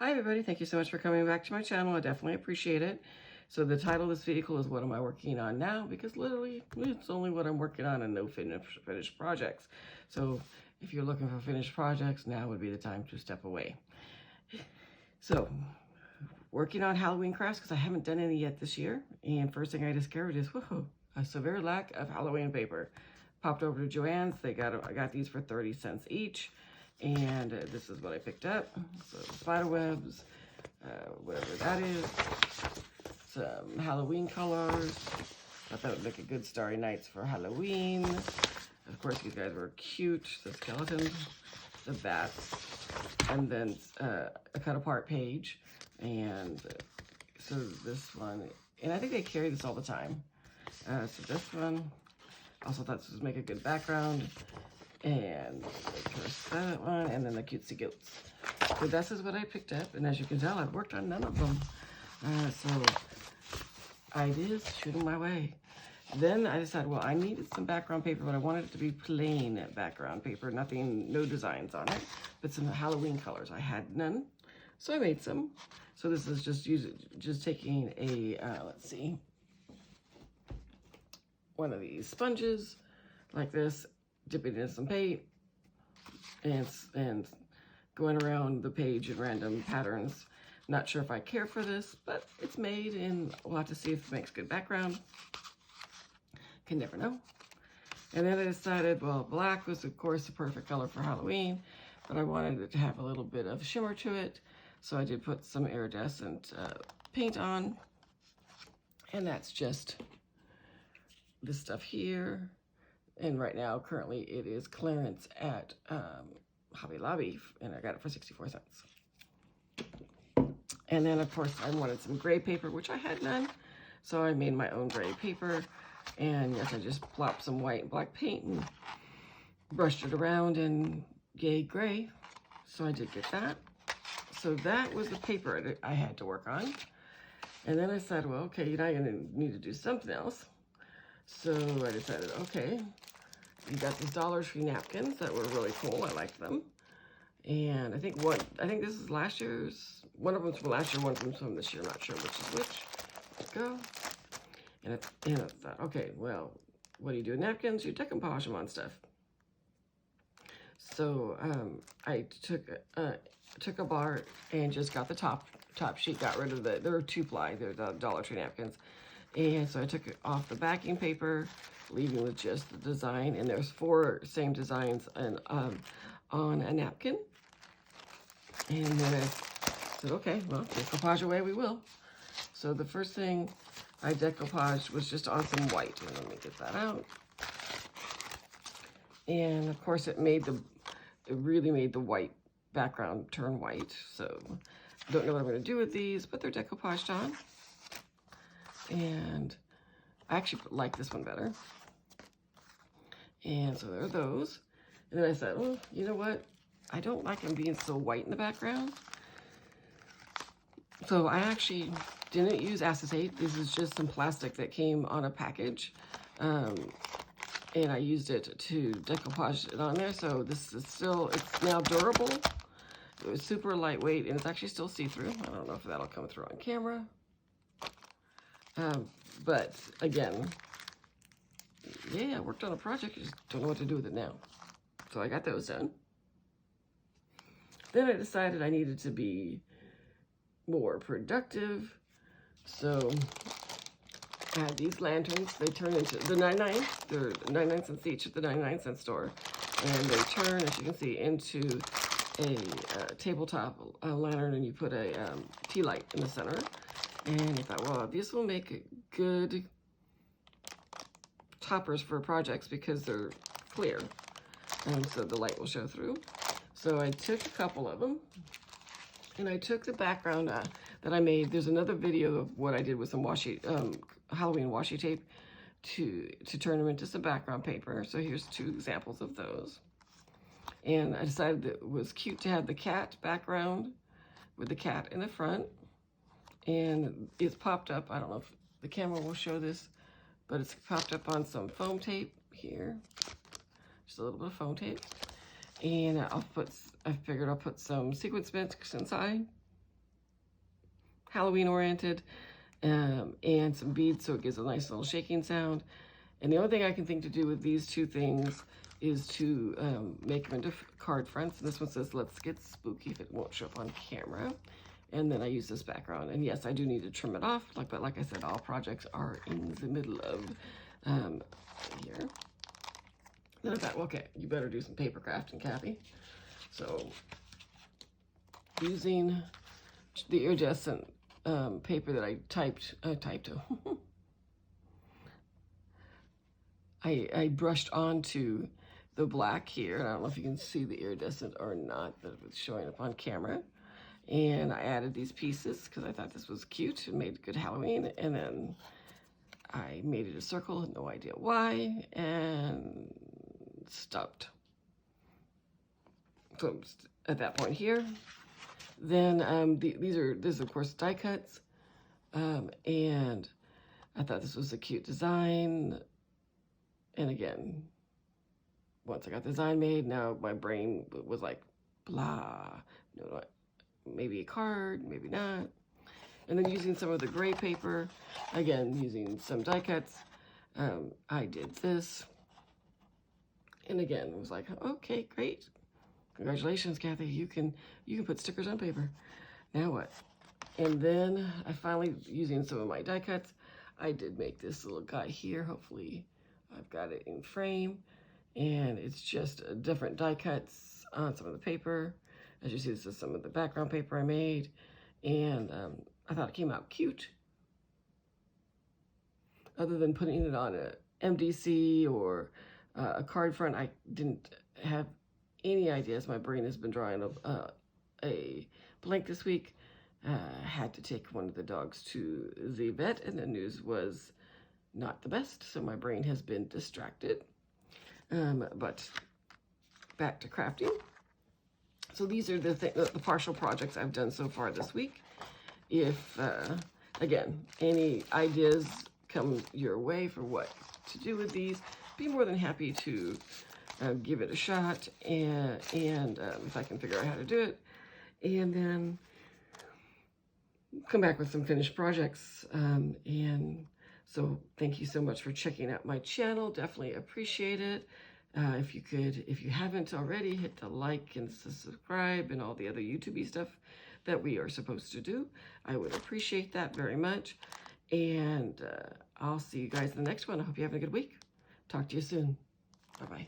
Hi everybody, thank you so much for coming back to my channel. I definitely appreciate it. So the title of this vehicle is What Am I Working On Now? Because literally it's only what I'm working on and no finished projects. So if you're looking for finished projects, now would be the time to step away. So working on Halloween crafts because I haven't done any yet this year. And first thing I discovered is, woohoo, a severe lack of Halloween paper. Popped over to Joann's. I got these for 30 cents each. And this is what I picked up. So spider webs, whatever that is. Some Halloween colors. I thought that would make a good Starry Nights for Halloween. Of course, these guys were cute. The skeletons, the bats, and then a cut apart page. And so this one, and I think they carry this all the time. So this one, also thought this would make a good background. And of course that one, and then the cutesy goats. So this is what I picked up, and as you can tell, I've worked on none of them. So ideas shooting my way. Then I decided, well, I needed some background paper, but I wanted it to be plain background paper, nothing, no designs on it, but some Halloween colors. I had none, so I made some. So this is just taking a, let's see, one of these sponges like this, dipping it in some paint, and going around the page in random patterns. Not sure if I care for this, but it's made, and we'll have to see if it makes good background. Can never know. And then I decided, well, black was, of course, the perfect color for Halloween, but I wanted it to have a little bit of shimmer to it, so I did put some iridescent paint on, and that's just this stuff here. And right now, currently, it is clearance at Hobby Lobby, and I got it for 64 cents. And then, of course, I wanted some gray paper, which I had none, so I made my own gray paper. And yes, I just plopped some white and black paint and brushed it around and yay, gray. So I did get that. So that was the paper that I had to work on. And then I said, well, okay, you're not going to need to do something else. So I decided, okay, you got these Dollar Tree napkins that were really cool. I liked them. And I think this is last year's, one of them's from last year, one of them's from this year. I'm not sure which is which. Let's go. And I thought, okay, well, what do you do with napkins? You decompose them on stuff. So I took a bar and just got the top sheet, got rid of they're 2-ply, they're the Dollar Tree napkins. And so I took it off the backing paper, leaving with just the design. And there's 4 same designs on a napkin. And then I said, okay, well, decoupage away we will. So the first thing I decoupaged was just on some white. And let me get that out. And of course it really made the white background turn white. So I don't know what I'm going to do with these, but they're decoupaged on. And I actually like this one better. And so there are those. And then I said, oh, you know what? I don't like them being so white in the background. So I actually didn't use acetate. This is just some plastic that came on a package. And I used it to decoupage it on there. So this is still, it's now durable. It was super lightweight, and it's actually still see-through. I don't know if that'll come through on camera. But again, yeah, I worked on a project. I just don't know what to do with it now. So I got those done. Then I decided I needed to be more productive. So I had these lanterns. They turn into the 99. They're 99 cents each at the 99-cent store. And they turn, as you can see, into a tabletop lantern, and you put a tea light in the center. And I thought, well, these will make good toppers for projects because they're clear. And so the light will show through. So I took a couple of them, and I took the background that I made. There's another video of what I did with some washi, Halloween washi tape to turn them into some background paper. So here's 2 examples of those. And I decided that it was cute to have the cat background with the cat in the front. And it's popped up, I don't know if the camera will show this, but it's popped up on some foam tape here. Just a little bit of foam tape. And I figured I'll put some sequin bits inside. Halloween oriented, and some beads so it gives a nice little shaking sound. And the only thing I can think to do with these two things is to make them into card fronts. And this one says, let's get spooky, if it won't show up on camera. And then I use this background. And yes, I do need to trim it off. But like I said, all projects are in the middle of here. Then I thought, well, okay, you better do some paper crafting, Kathy. So using the iridescent paper that I typed I brushed onto the black here. I don't know if you can see the iridescent or not, but it's showing up on camera. And I added these pieces because I thought this was cute and made good Halloween. And then I made it a circle, no idea why, and stopped. So at that point here, then this is of course die cuts, and I thought this was a cute design. And again, once I got the design made, now my brain was like, blah, no, maybe a card, maybe not. And then using some of the gray paper, again, using some die cuts, I did this. And again, it was like, okay, great. Congratulations, Kathy. You can put stickers on paper. Now what? And then I finally, using some of my die cuts, I did make this little guy here. Hopefully I've got it in frame. And it's just different die cuts on some of the paper. As you see, this is some of the background paper I made. And I thought it came out cute. Other than putting it on a MDC or a card front, I didn't have any ideas. My brain has been drawing a blank this week. Had to take one of the dogs to the vet, and the news was not the best, so my brain has been distracted. But back to crafting. So these are the partial projects I've done so far this week. If, again, any ideas come your way for what to do with these, be more than happy to give it a shot, and if I can figure out how to do it, and then come back with some finished projects. And so thank you so much for checking out my channel. Definitely appreciate it. If you haven't already, hit the like and subscribe and all the other YouTube-y stuff that we are supposed to do. I would appreciate that very much. And I'll see you guys in the next one. I hope you're having a good week. Talk to you soon. Bye-bye.